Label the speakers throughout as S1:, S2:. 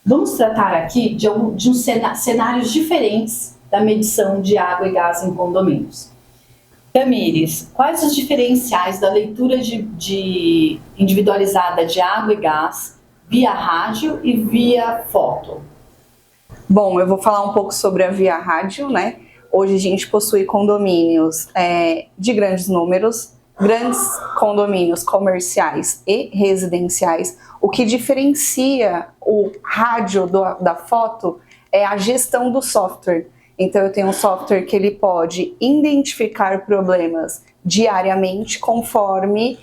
S1: Vamos tratar aqui de uns cenários diferentes da medição de água e gás em condomínios. Tamires, quais os diferenciais da leitura individualizada de água e gás via rádio e via foto?
S2: Bom, eu vou falar um pouco sobre a via rádio, né? Hoje a gente possui condomínios de grandes números, grandes condomínios comerciais e residenciais. O que diferencia o rádio da foto é a gestão do software. Então eu tenho um software que ele pode identificar problemas diariamente conforme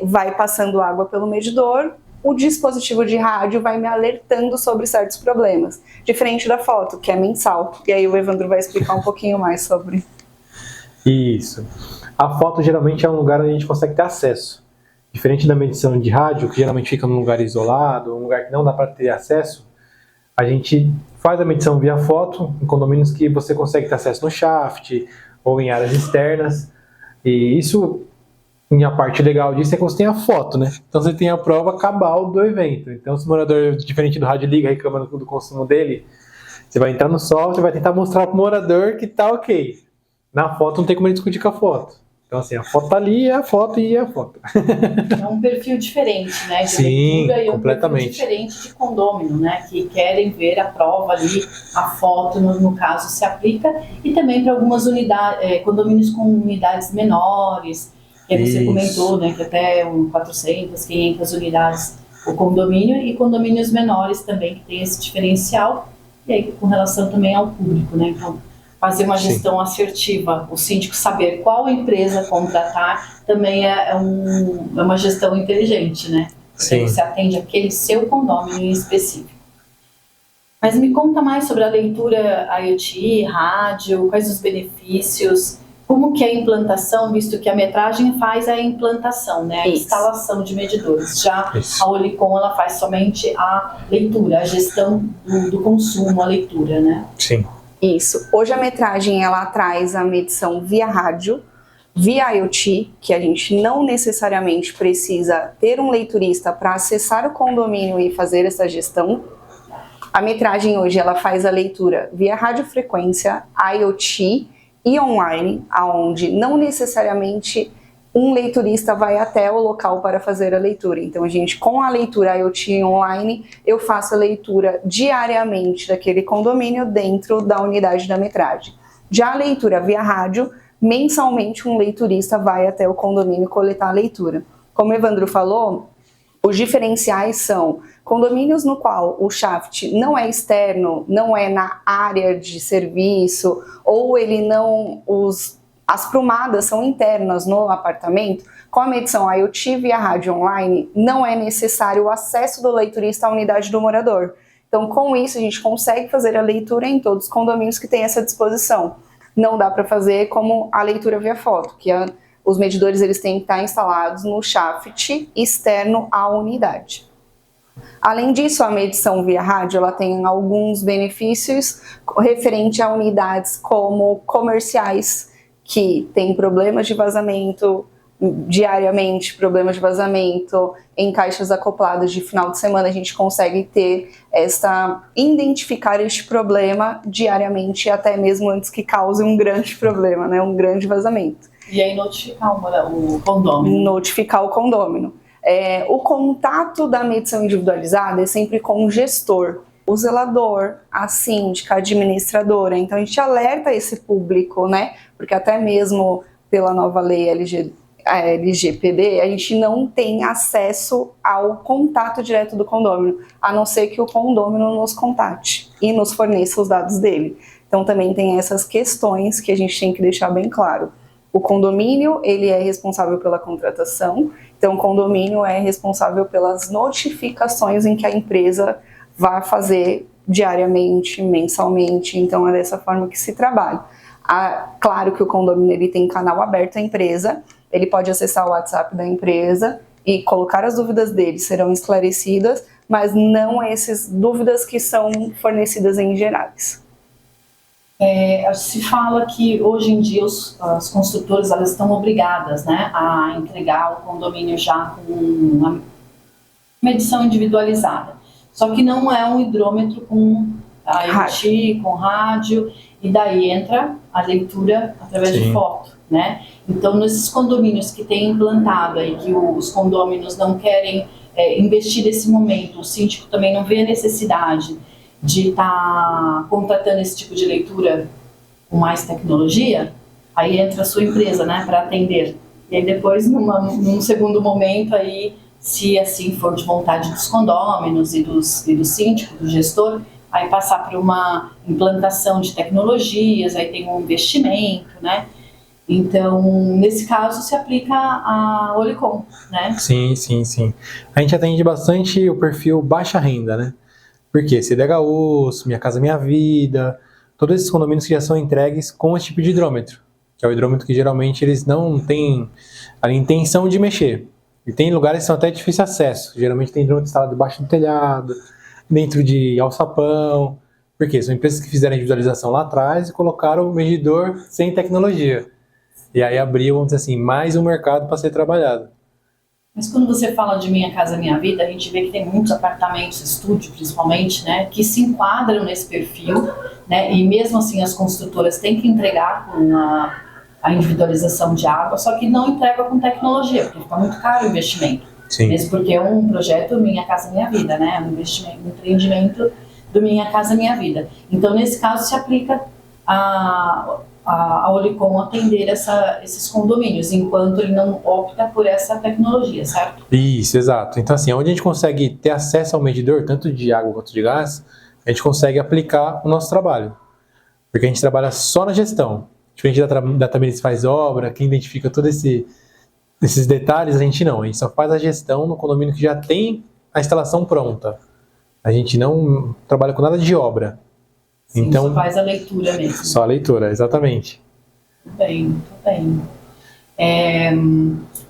S2: vai passando água pelo medidor. O dispositivo de rádio vai me alertando sobre certos problemas, diferente da foto, que é mensal. E aí o Evandro vai explicar um pouquinho mais sobre.
S3: Isso. A foto geralmente é um lugar onde a gente consegue ter acesso. Diferente da medição de rádio, que geralmente fica num lugar isolado, um lugar que não dá para ter acesso, a gente faz a medição via foto em condomínios que você consegue ter acesso no shaft ou em áreas externas. E isso... E a parte legal disso é que você tem a foto, né? Então você tem a prova cabal do evento. Então se o morador, diferente do rádio, liga reclamando do consumo dele, você vai entrar no software, vai tentar mostrar para o morador que tá ok. Na foto não tem como ele discutir com a foto. Então assim, a foto tá ali, é a foto e é a foto.
S1: É um perfil diferente, né? De
S3: Sim,
S1: leitura, e
S3: completamente.
S1: Um perfil diferente de condômino, né? Que querem ver a prova ali, a foto, no caso, se aplica. E também para algumas unidades, condomínios com unidades menores, que você comentou, né, que até 400, 500 unidades o condomínio, e condomínios menores também, que tem esse diferencial, e aí com relação também ao público, né, então fazer uma gestão assertiva, o síndico saber qual empresa contratar, também é uma gestão inteligente, né, porque você atende aquele seu condomínio em específico. Mas me conta mais sobre a leitura IoT, rádio, quais os benefícios. Como que é a implantação, visto que a metragem faz a implantação, né? A instalação de medidores. Já a Olicom, ela faz somente a leitura, a gestão do consumo, a leitura, né?
S3: Sim.
S2: Isso. Hoje a metragem, ela traz a medição via rádio, via IoT, que a gente não necessariamente precisa ter um leiturista para acessar o condomínio e fazer essa gestão. A metragem hoje, ela faz a leitura via radiofrequência, IoT, e online, aonde não necessariamente um leiturista vai até o local para fazer a leitura. Então, a gente, com a leitura IoT online, eu faço a leitura diariamente daquele condomínio dentro da unidade da metragem. Já a leitura via rádio, mensalmente um leiturista vai até o condomínio coletar a leitura. Como o Evandro falou, os diferenciais são condomínios no qual o shaft não é externo, não é na área de serviço, ou ele não, as prumadas são internas no apartamento. Com a medição IoT via rádio online, não é necessário o acesso do leiturista à unidade do morador. Então, com isso, a gente consegue fazer a leitura em todos os condomínios que têm essa disposição. Não dá para fazer como a leitura via foto, que os medidores eles têm que estar instalados no shaft externo à unidade. Além disso, a medição via rádio ela tem alguns benefícios referente a unidades como comerciais, que têm problemas de vazamento diariamente, problemas de vazamento em caixas acopladas de final de semana. A gente consegue identificar este problema diariamente, até mesmo antes que cause um grande problema, né, um grande vazamento.
S1: E aí notificar o condômino.
S2: Notificar o condômino. O contato da medição individualizada é sempre com o gestor, o zelador, a síndica, a administradora. Então a gente alerta esse público, né? Porque até mesmo pela nova lei LGPD, a gente não tem acesso ao contato direto do condômino, a não ser que o condômino nos contate e nos forneça os dados dele. Então também tem essas questões que a gente tem que deixar bem claro. O condomínio, ele é responsável pela contratação, então o condomínio é responsável pelas notificações em que a empresa vai fazer diariamente, mensalmente, então é dessa forma que se trabalha. Claro que o condomínio ele tem canal aberto à empresa, ele pode acessar o WhatsApp da empresa e colocar as dúvidas dele, serão esclarecidas, mas não essas dúvidas que são fornecidas em gerais.
S1: Se fala que hoje em dia as construtoras elas estão obrigadas, né, a entregar o condomínio já com uma medição individualizada. Só que não é um hidrômetro com IoT, com rádio, e daí entra a leitura através de foto, né? Então, nesses condomínios que têm implantado aí, que os condôminos não querem investir nesse momento, o síndico também não vê a necessidade de estar contratando esse tipo de leitura com mais tecnologia, aí entra a sua empresa, né, para atender. E aí depois, num segundo momento, aí, se assim for de vontade dos condôminos e do síndico, do gestor, aí passar por uma implantação de tecnologias, aí tem um investimento, né? Então, nesse caso, se aplica a Olicom, né?
S3: Sim. A gente atende bastante o perfil baixa renda, né? Porque CDHUs, Minha Casa Minha Vida, todos esses condomínios que já são entregues com esse tipo de hidrômetro, que é o hidrômetro que geralmente eles não têm a intenção de mexer. E tem lugares que são até de difícil acesso. Geralmente tem hidrômetro instalado debaixo do telhado, dentro de alçapão. Por quê? São empresas que fizeram a individualização lá atrás e colocaram o medidor sem tecnologia. E aí abriu, vamos dizer assim, mais um mercado para ser trabalhado.
S1: Mas quando você fala de Minha Casa Minha Vida, a gente vê que tem muitos apartamentos, estúdio principalmente, né, que se enquadram nesse perfil, né, e mesmo assim as construtoras têm que entregar com a individualização de água, só que não entrega com tecnologia, porque fica muito caro o investimento.
S3: Sim.
S1: Mesmo porque é um projeto Minha Casa Minha Vida, né, um empreendimento do Minha Casa Minha Vida. Então, nesse caso, se aplica a Olicom atender esses condomínios, enquanto ele não opta por essa tecnologia, certo?
S3: Isso, exato. Então, assim, onde a gente consegue ter acesso ao medidor, tanto de água quanto de gás, a gente consegue aplicar o nosso trabalho. Porque a gente trabalha só na gestão. Diferente da Tamiris faz obra, quem identifica todos esses detalhes, a gente não. A gente só faz a gestão no condomínio que já tem a instalação pronta. A gente não trabalha com nada de obra.
S1: Sim,
S3: então,
S1: só faz a leitura mesmo.
S3: Só a leitura, exatamente.
S1: Muito bem.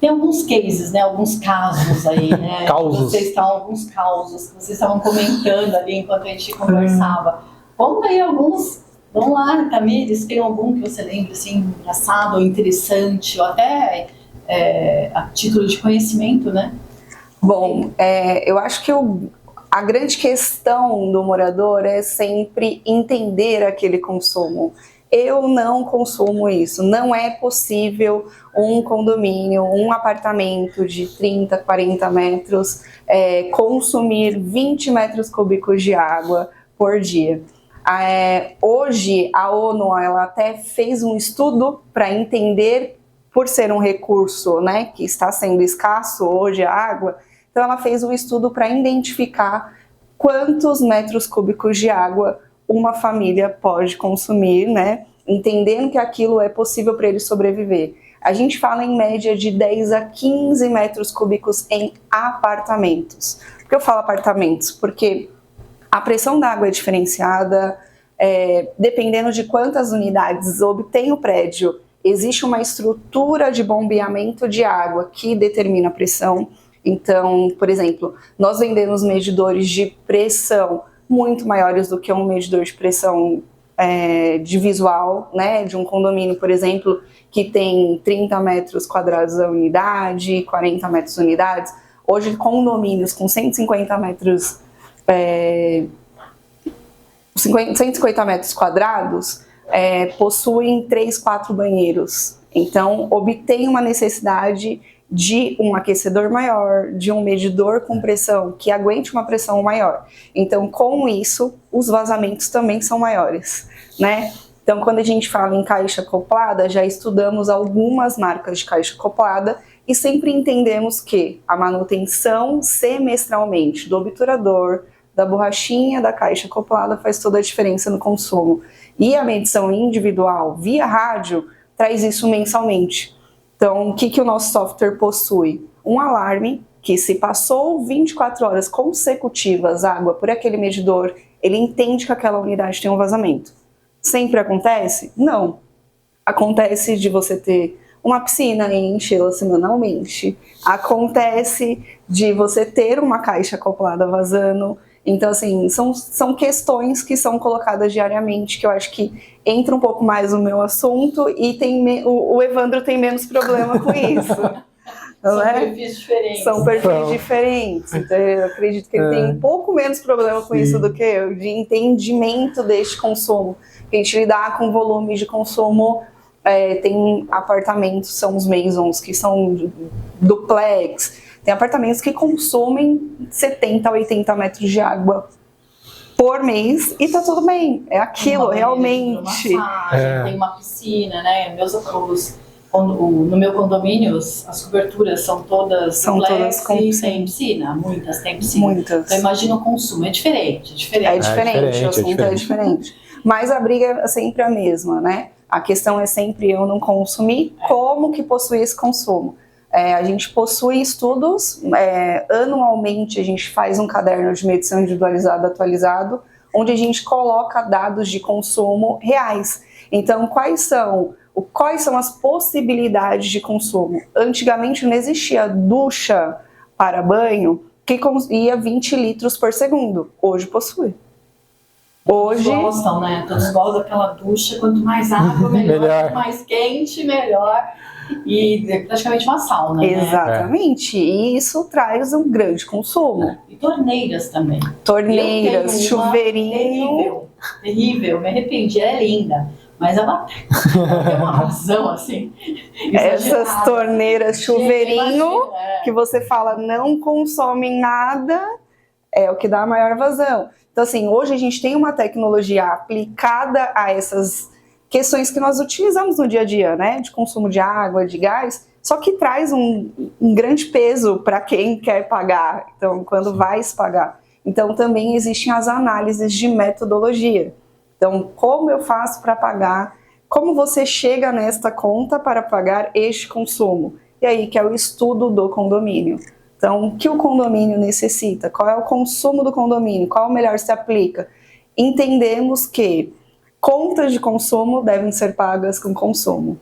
S1: Tem alguns cases, né? Alguns casos aí, né?
S3: Causos.
S1: Alguns causos que vocês estavam comentando ali enquanto a gente conversava. Conta aí alguns. Vamos lá, Tamiris, tem algum que você lembra, assim, engraçado ou interessante, ou até a título de conhecimento, né?
S2: Bom, eu acho que a grande questão do morador é sempre entender aquele consumo. Eu não consumo isso. Não é possível um condomínio, um apartamento de 30, 40 metros consumir 20 metros cúbicos de água por dia. Hoje, a ONU ela até fez um estudo para entender, por ser um recurso, né, que está sendo escasso hoje, a água. Então, ela fez um estudo para identificar quantos metros cúbicos de água uma família pode consumir, né? Entendendo que aquilo é possível para ele sobreviver. A gente fala em média de 10 a 15 metros cúbicos em apartamentos. Por que eu falo apartamentos? Porque a pressão da água é diferenciada, dependendo de quantas unidades obtém o prédio, existe uma estrutura de bombeamento de água que determina a pressão. Então, por exemplo, nós vendemos medidores de pressão muito maiores do que um medidor de pressão de visual, né, de um condomínio, por exemplo, que tem 30 metros quadrados a unidade, 40 metros unidades. Hoje, condomínios com 150 metros, 150 metros quadrados possuem 3, 4 banheiros. Então, obtém uma necessidade de um aquecedor maior, de um medidor com pressão que aguente uma pressão maior. Então, com isso, os vazamentos também são maiores, né? Então, quando a gente fala em caixa acoplada, já estudamos algumas marcas de caixa acoplada e sempre entendemos que a manutenção semestralmente do obturador, da borrachinha da caixa acoplada faz toda a diferença no consumo. E a medição individual via rádio traz isso mensalmente. Então, o que o nosso software possui? Um alarme que, se passou 24 horas consecutivas água por aquele medidor, ele entende que aquela unidade tem um vazamento. Sempre acontece? Não. Acontece de você ter uma piscina e enchê-la semanalmente. Acontece de você ter uma caixa acoplada vazando. Então, assim, são questões que são colocadas diariamente, que eu acho que entra um pouco mais no meu assunto e o Evandro tem menos problema com isso. não
S1: São
S2: é?
S1: perfis diferentes.
S2: São perfis diferentes. Então, eu acredito que ele tem um pouco menos problema com isso do que eu, de entendimento deste consumo. A gente lidar com volume de consumo, tem apartamentos, são os Masons, que são duplex, tem apartamentos que consomem 70, 80 metros de água por mês e tá tudo bem, é aquilo, realmente.
S1: Tem uma piscina, né? No meu condomínio, as coberturas são todas duplex
S2: com
S1: e
S2: piscina.
S1: tem piscina, muitas tem piscina.
S2: Muitas.
S1: Então imagina o consumo, é diferente.
S2: O assunto é diferente. Mas a briga é sempre a mesma, né? A questão é sempre eu não consumir, como que possuir esse consumo? A gente possui estudos, anualmente a gente faz um caderno de medição individualizado atualizado, onde a gente coloca dados de consumo reais. Então, quais são as possibilidades de consumo? Antigamente não existia ducha para banho que ia 20 litros por segundo. Hoje possui.
S1: Todos gostam, né? Todos gostam daquela ducha, quanto mais água, melhor. Quanto mais quente, melhor. E é praticamente uma sauna,
S2: Exatamente.
S1: Né?
S2: E isso traz um grande consumo.
S1: E torneiras também.
S2: Torneiras, chuveirinho.
S1: Terrível, me arrependi, ela é linda. Mas ela tem uma razão, assim.
S2: Essas torneiras, chuveirinho, que você fala não consomem nada, é o que dá a maior vazão. Então, assim, hoje a gente tem uma tecnologia aplicada a essas questões que nós utilizamos no dia a dia, né? De consumo de água, de gás, só que traz um grande peso para quem quer pagar, então, quando vai se pagar. Então, também existem as análises de metodologia. Então, como eu faço para pagar? Como você chega nesta conta para pagar este consumo? E aí, que é o estudo do condomínio. Então, o que o condomínio necessita? Qual é o consumo do condomínio? Qual o melhor se aplica? Entendemos que contas de consumo devem ser pagas com consumo.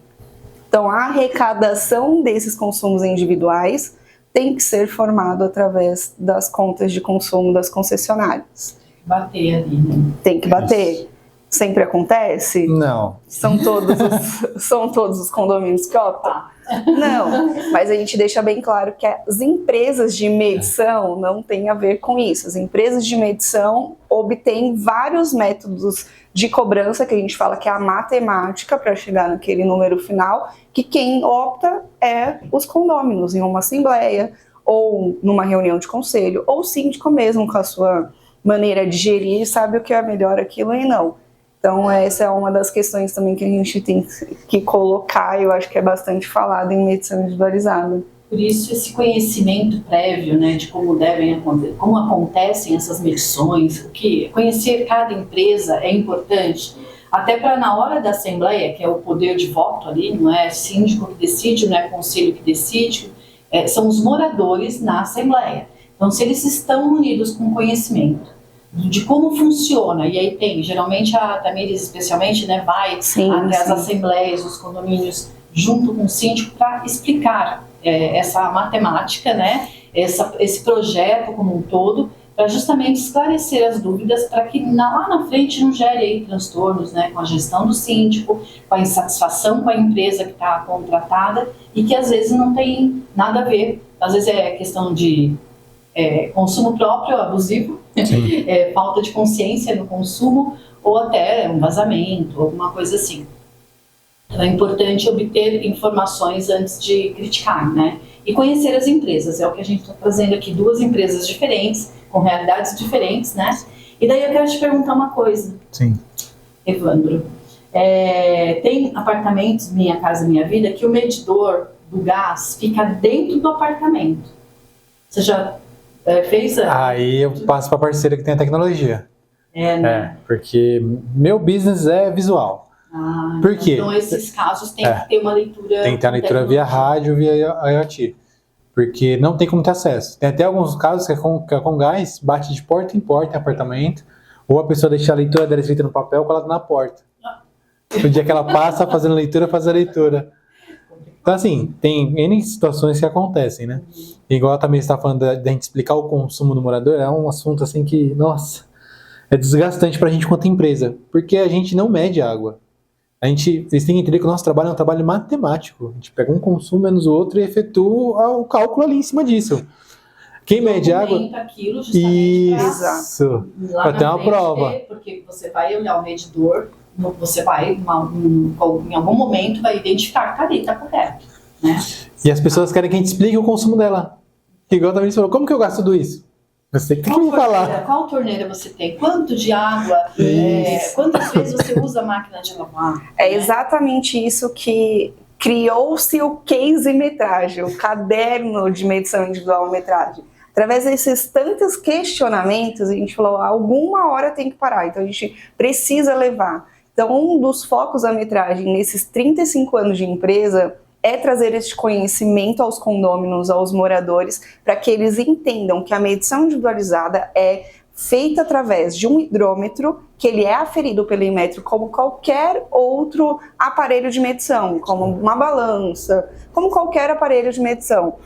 S2: Então, a arrecadação desses consumos individuais tem que ser formado através das contas de consumo das concessionárias.
S1: Bater ali, né?
S2: Tem que bater. Isso. Sempre acontece?
S3: Não.
S2: São todos os condomínios que optam? Não, mas a gente deixa bem claro que as empresas de medição não têm a ver com isso. As empresas de medição obtêm vários métodos de cobrança, que a gente fala que é a matemática, para chegar naquele número final, que quem opta é os condôminos, em uma assembleia, ou numa reunião de conselho, ou síndico mesmo, com a sua maneira de gerir, sabe o que é melhor aquilo e não. Então, essa é uma das questões também que a gente tem que colocar, eu acho que é bastante falado em medição individualizada.
S1: Por isso, esse conhecimento prévio, né, de como acontecem essas medições, conhecer cada empresa é importante, até para na hora da assembleia, que é o poder de voto ali, não é síndico que decide, não é conselho que decide, são os moradores na assembleia. Então, se eles estão unidos com conhecimento de como funciona, e aí tem, geralmente a Tamires especialmente, né, vai até as assembleias, os condomínios, junto com o síndico para explicar essa matemática, né, esse projeto como um todo, para justamente esclarecer as dúvidas para que lá na frente não gere aí transtornos, né, com a gestão do síndico, com a insatisfação com a empresa que está contratada e que às vezes não tem nada a ver, às vezes é questão de consumo próprio abusivo, falta de consciência no consumo ou até um vazamento, alguma coisa assim. Então é importante obter informações antes de criticar, né? E conhecer as empresas, é o que a gente está trazendo aqui, 2 empresas diferentes, com realidades diferentes, né? E daí eu quero te perguntar uma coisa.
S3: Sim.
S1: Evandro, tem apartamentos, Minha Casa Minha Vida, que o medidor do gás fica dentro do apartamento. Você já fez
S3: Aí eu passo para a parceira que tem a tecnologia.
S1: Né?
S3: Porque meu business é visual. Por quê?
S1: Então esses casos tem que ter uma leitura.
S3: Tem que ter a leitura via rádio, via IoT. Porque não tem como ter acesso. Tem até alguns casos que é com gás, bate de porta em porta em apartamento, ou a pessoa deixa a leitura dela escrita no papel colada na porta. O dia que ela passa fazendo leitura, faz a leitura. Então, assim, tem N situações que acontecem, né? Igual também está falando da gente explicar o consumo do morador, é um assunto assim que, nossa, é desgastante para a gente quanto empresa, porque a gente não mede água. Eles têm que entender que o nosso trabalho é um trabalho matemático. A gente pega um consumo menos o outro e efetua o cálculo ali em cima disso. Quem mede água...
S1: aquilo justamente
S3: isso, para ter uma prova.
S1: Porque você vai olhar o medidor, você vai, em algum momento, vai identificar que ali está correto, né?
S3: E as pessoas querem que a gente explique o consumo dela. Igual também você falou, como que eu gasto tudo isso? Você tem que me falar.
S1: Qual torneira você tem? Quanto de água? Quantas vezes você usa a máquina de lavar?
S2: É exatamente isso que criou-se o case-metragem, o caderno de medição individual metragem. Através desses tantos questionamentos, a gente falou, alguma hora tem que parar, então a gente precisa levar. Então, um dos focos da metragem nesses 35 anos de empresa é trazer este conhecimento aos condôminos, aos moradores, para que eles entendam que a medição individualizada é feita através de um hidrômetro, que ele é aferido pelo Inmetro como qualquer outro aparelho de medição, como uma balança, como qualquer aparelho de medição.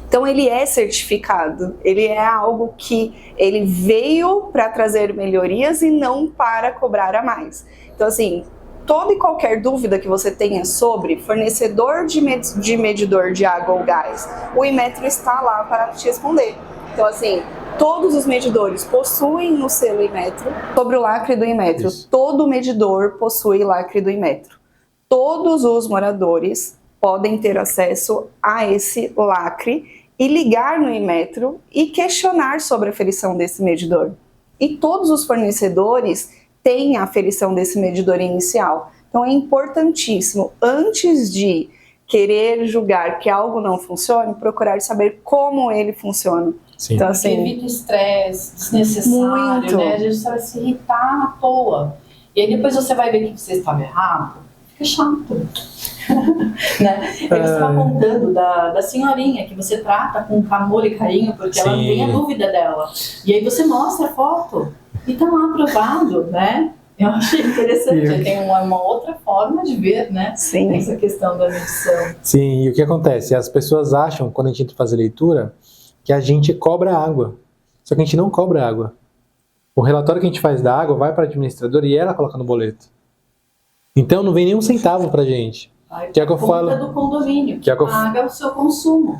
S2: Então ele é certificado, ele é algo que ele veio para trazer melhorias e não para cobrar a mais. Então assim, toda e qualquer dúvida que você tenha sobre fornecedor de medidor de água ou gás, o Inmetro está lá para te responder. Então assim, todos os medidores possuem o selo Inmetro. Sobre o lacre do Inmetro, todo medidor possui lacre do Inmetro. Todos os moradores podem ter acesso a esse lacre e ligar no Inmetro e questionar sobre a aferição desse medidor. E todos os fornecedores têm a aferição desse medidor inicial. Então é importantíssimo, antes de querer julgar que algo não funcione, procurar saber como ele funciona.
S3: Sim.
S1: Então, assim, evita estresse desnecessário,
S2: muito.
S1: né? A gente vai se irritar à toa. E aí depois você vai ver que você estava errado, fica chato. Né? Aí você está contando da senhorinha que você trata com amor e carinho porque ela tem a dúvida dela. E aí você mostra a foto e tá lá aprovado, né? Eu achei interessante, tem uma outra forma de ver, né?
S2: Sim.
S1: Essa questão da medição.
S3: Sim, e o que acontece? As pessoas acham, quando a gente entra fazer leitura, que a gente cobra água. Só que a gente não cobra água. O relatório que a gente faz da água vai para a administradora e ela coloca no boleto. Então não vem nenhum centavo pra gente.
S1: Que é que eu falo do condomínio, que paga o seu consumo.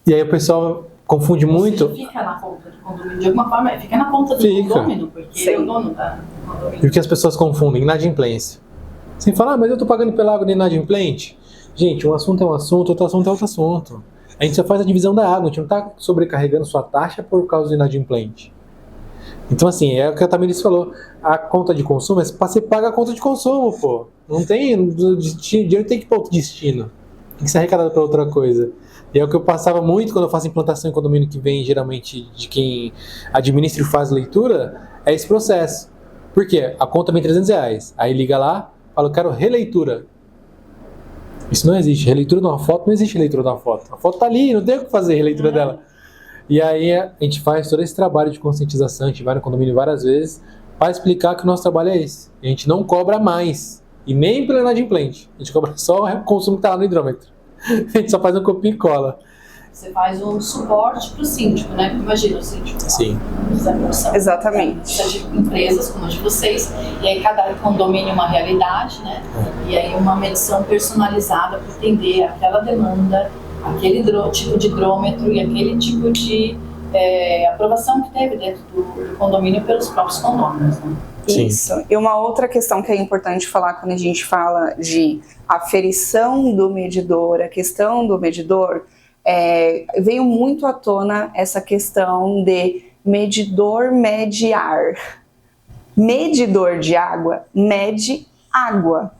S3: E aí o pessoal confunde muito.
S1: Fica na conta do condomínio, de alguma forma, fica na conta do condomínio, porque é o dono do condomínio.
S3: E o que as pessoas confundem? Inadimplência. Você fala, mas eu tô pagando pela água de inadimplente? Gente, um assunto é um assunto, outro assunto é outro assunto. A gente só faz a divisão da água, a gente não tá sobrecarregando sua taxa por causa do inadimplente. Então, assim, é o que a Tamiris falou. A conta de consumo, você paga a conta de consumo, pô. Não tem, o dinheiro tem que ir para outro destino. Tem que ser arrecadado para outra coisa. E é o que eu passava muito quando eu faço implantação em condomínio, que vem geralmente de quem administra e faz leitura, é esse processo. Por quê? A conta vem R$300. Aí liga lá, fala, eu quero releitura. Isso não existe. Releitura de uma foto, não existe releitura de uma foto. A foto tá ali, não tem o que fazer releitura dela. E aí a gente faz todo esse trabalho de conscientização, a gente vai no condomínio várias vezes para explicar que o nosso trabalho é esse. A gente não cobra mais, e nem pelo inadimplente. A gente cobra só o consumo que está lá no hidrômetro. A gente só faz um copia e cola.
S1: Você faz um suporte para o síndico, né? Porque imagina o síndico.
S3: Sim.
S2: Exatamente.
S1: Precisa de empresas como a de vocês, e aí cada condomínio é uma realidade, né? E aí uma medição personalizada para atender aquela demanda, aquele tipo de hidrômetro e aquele tipo de aprovação que teve dentro do condomínio pelos próprios condôminos, né?
S2: Isso. E uma outra questão que é importante falar quando a gente fala de aferição do medidor, a questão do medidor, veio muito à tona essa questão de medidor mede ar. Medidor de água mede água.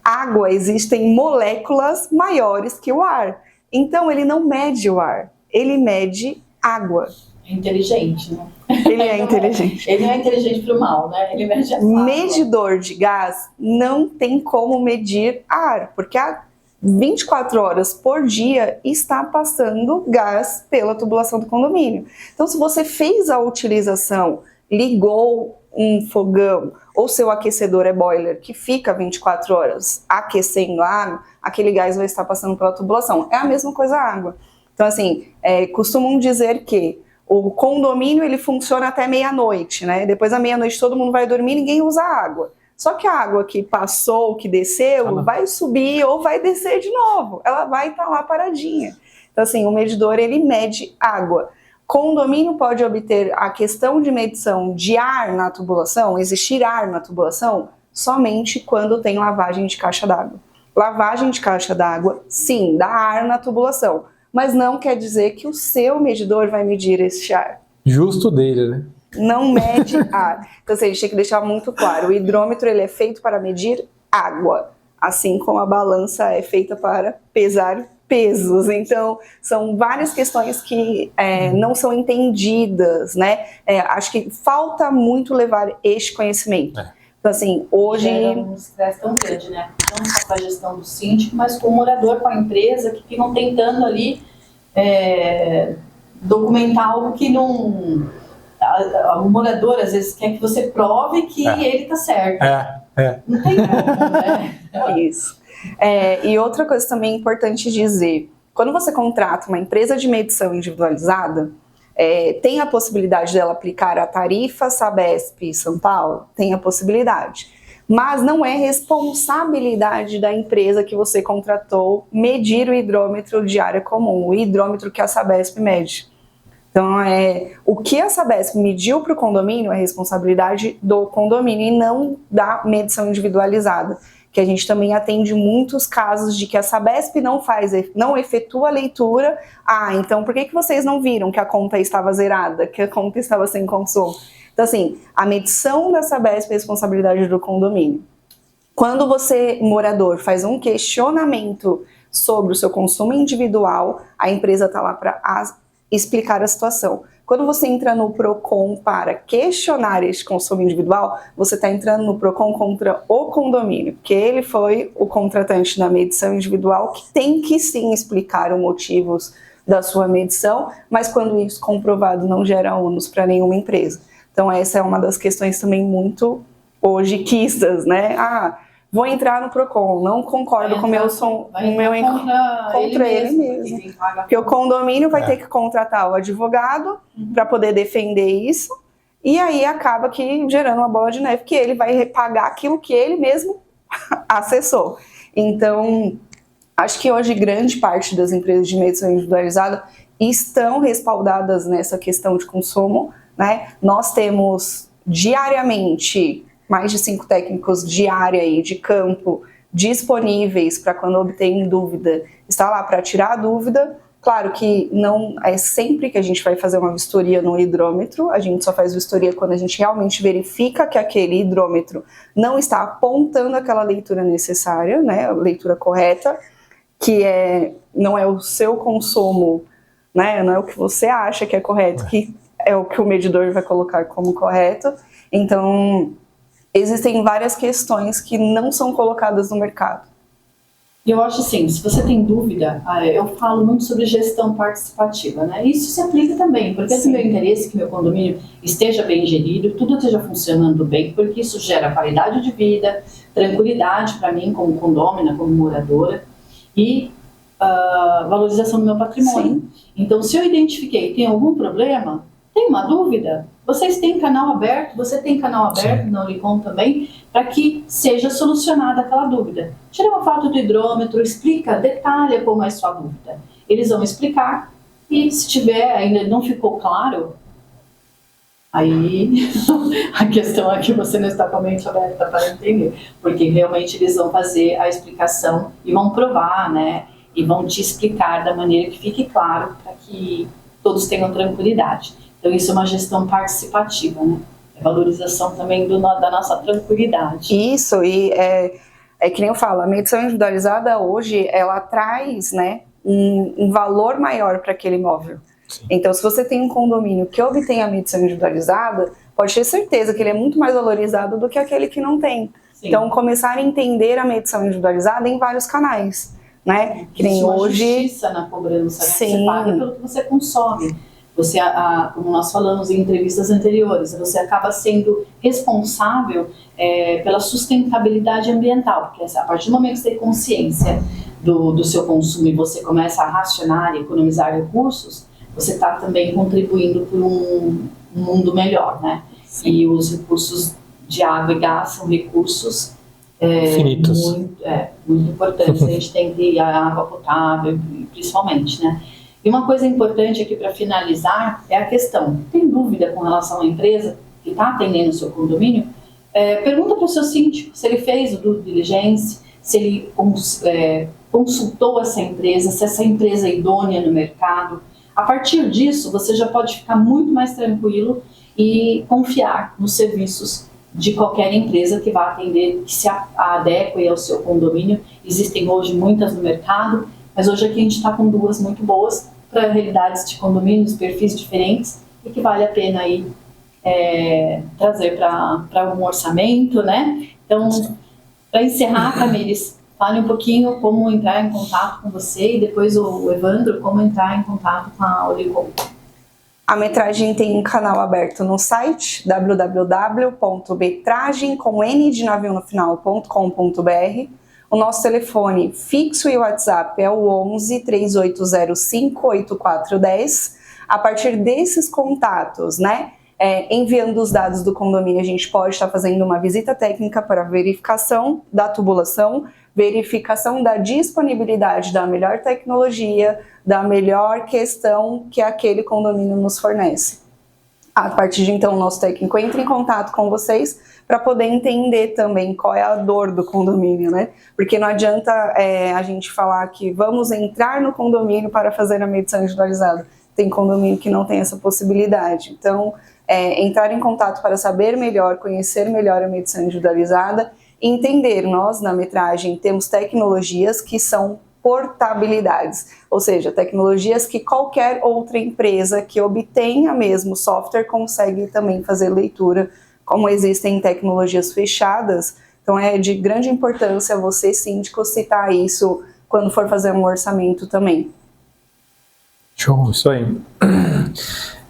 S2: Água, existem moléculas maiores que o ar. Então ele não mede o ar, ele mede água.
S1: É inteligente, né?
S2: Ele é inteligente.
S1: Ele não é inteligente para o mal, né? Ele mede a água.
S2: Medidor de gás não tem como medir ar, porque há 24 horas por dia está passando gás pela tubulação do condomínio. Então, se você fez a utilização, ligou um fogão, ou seu aquecedor é boiler, que fica 24 horas aquecendo a água, aquele gás vai estar passando pela tubulação. É a mesma coisa a água. Então, assim, costumam dizer que o condomínio ele funciona até meia-noite, né? Depois da meia-noite todo mundo vai dormir, ninguém usa água. Só que a água que passou, que desceu, vai subir ou vai descer de novo. Ela vai estar lá paradinha. Então, assim, o medidor, ele mede água. Condomínio pode obter a questão de medição de ar na tubulação, existir ar na tubulação, somente quando tem lavagem de caixa d'água. Lavagem de caixa d'água, sim, dá ar na tubulação, mas não quer dizer que o seu medidor vai medir esse ar.
S3: Justo dele, né?
S2: Não mede ar. Então, assim, a gente tem que deixar muito claro, o hidrômetro ele é feito para medir água, assim como a balança é feita para pesar pesos. Então, são várias questões que não são entendidas, né? Acho que falta muito levar este conhecimento. Então, assim, hoje...
S1: Gera um estresse tão grande, né? Não só com a gestão do síndico, mas com o morador, com a empresa, que ficam tentando ali documentar algo que não... O morador, às vezes, quer que você prove que ele está certo. Não tem como, né?
S2: Isso. E outra coisa também importante dizer, quando você contrata uma empresa de medição individualizada, tem a possibilidade dela aplicar a tarifa Sabesp São Paulo? Tem a possibilidade. Mas não é responsabilidade da empresa que você contratou medir o hidrômetro de área comum, o hidrômetro que a Sabesp mede. Então, o que a Sabesp mediu para o condomínio é responsabilidade do condomínio e não da medição individualizada. Que a gente também atende muitos casos de que a Sabesp não efetua a leitura. Então por que vocês não viram que a conta estava zerada, que a conta estava sem consumo? Então, assim, a medição da Sabesp é responsabilidade do condomínio. Quando você, morador, faz um questionamento sobre o seu consumo individual, a empresa está lá para explicar a situação. Quando você entra no PROCON para questionar este consumo individual, você está entrando no PROCON contra o condomínio, porque ele foi o contratante da medição individual que tem que sim explicar os motivos da sua medição, mas quando isso comprovado não gera ônus para nenhuma empresa. Então essa é uma das questões também muito hoje quistas, né? Vou entrar no PROCON, não concordo com o meu contra ele mesmo. Porque o condomínio vai ter que contratar o advogado para poder defender isso, e aí acaba que gerando uma bola de neve, que ele vai pagar aquilo que ele mesmo acessou. Então, acho que hoje grande parte das empresas de medição individualizada estão respaldadas nessa questão de consumo, né? Nós temos diariamente mais de 5 técnicos de área e de campo disponíveis para quando obtém dúvida, está lá para tirar a dúvida. Claro que não é sempre que a gente vai fazer uma vistoria no hidrômetro, a gente só faz vistoria quando a gente realmente verifica que aquele hidrômetro não está apontando aquela leitura necessária, né, a leitura correta, que não é o seu consumo, né, não é o que você acha que é correto, que é o que o medidor vai colocar como correto. Então, existem várias questões que não são colocadas no mercado.
S1: E eu acho assim, se você tem dúvida, eu falo muito sobre gestão participativa, né? Isso se aplica também, porque é do meu interesse que meu condomínio esteja bem gerido, tudo esteja funcionando bem, porque isso gera qualidade de vida, tranquilidade para mim como condômina, como moradora, e valorização do meu patrimônio. Sim. Então, se eu identifiquei, tem algum problema, tem uma dúvida, vocês têm canal aberto, você tem canal aberto, Sim. Não Licom também, para que seja solucionada aquela dúvida. Tira uma foto do hidrômetro, explica, detalha como é a sua dúvida. Eles vão explicar e se tiver, ainda não ficou claro, aí a questão é que você não está com a mente aberta para entender, porque realmente eles vão fazer a explicação e vão provar, né? E vão te explicar da maneira que fique claro para que todos tenham tranquilidade. Então isso é uma gestão participativa, né? É valorização também da nossa tranquilidade.
S2: Isso, e é que nem eu falo, a medição individualizada hoje, ela traz, né, um valor maior para aquele imóvel. Sim. Então, se você tem um condomínio que obtém a medição individualizada, pode ter certeza que ele é muito mais valorizado do que aquele que não tem. Sim. Então, começar a entender a medição individualizada em vários canais, né? Que nem hoje...
S1: justiça na cobrança, né?
S2: Sim.
S1: Você paga pelo que você consome. Você, como nós falamos em entrevistas anteriores, você acaba sendo responsável pela sustentabilidade ambiental, porque a partir do momento que você tem consciência do seu consumo e você começa a racionar e economizar recursos, você está também contribuindo por um mundo melhor, né? Sim. E os recursos de água e gás são recursos
S3: finitos.
S1: Muito importantes. A gente tem que ir a água potável, principalmente, né? E uma coisa importante aqui para finalizar é a questão: tem dúvida com relação à empresa que está atendendo o seu condomínio? Pergunta para o seu síndico se ele fez o due diligence, se ele consultou essa empresa, se essa empresa é idônea no mercado. A partir disso, você já pode ficar muito mais tranquilo e confiar nos serviços de qualquer empresa que vá atender, que se adeque ao seu condomínio. Existem hoje muitas no mercado, mas hoje aqui a gente está com duas muito boas para realidades de condomínios, perfis diferentes, e que vale a pena aí trazer para um orçamento, né? Então, para encerrar, Tamires, fale um pouquinho como entrar em contato com você e depois o Evandro, como entrar em contato com a Olicom.
S2: A Metragem tem um canal aberto no site www.metragem.com.br. O nosso telefone fixo e WhatsApp é o 11 3805 8410. A partir desses contatos, né, enviando os dados do condomínio, a gente pode estar fazendo uma visita técnica para verificação da tubulação, verificação da disponibilidade da melhor tecnologia, da melhor questão que aquele condomínio nos fornece. A partir de então, o nosso técnico entra em contato com vocês para poder entender também qual é a dor do condomínio, né? Porque não adianta a gente falar que vamos entrar no condomínio para fazer a medição individualizada. Tem condomínio que não tem essa possibilidade. Então, entrar em contato para saber melhor, conhecer melhor a medição individualizada, entender, nós na Metragem temos tecnologias que são portabilidades, ou seja, tecnologias que qualquer outra empresa que obtenha mesmo software consegue também fazer leitura, como existem tecnologias fechadas. Então é de grande importância você, síndico, citar isso quando for fazer um orçamento também.
S3: Show, isso aí.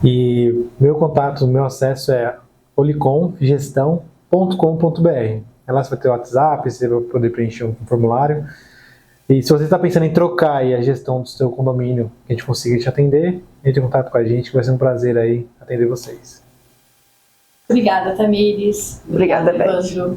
S3: E meu contato, meu acesso é olicomgestão.com.br. Lá você vai ter o WhatsApp, você vai poder preencher um formulário. E se você está pensando em trocar aí a gestão do seu condomínio, que a gente consiga te atender, entre em contato com a gente, que vai ser um prazer aí atender vocês.
S1: Obrigada, Tamires.
S2: Obrigada, Beth.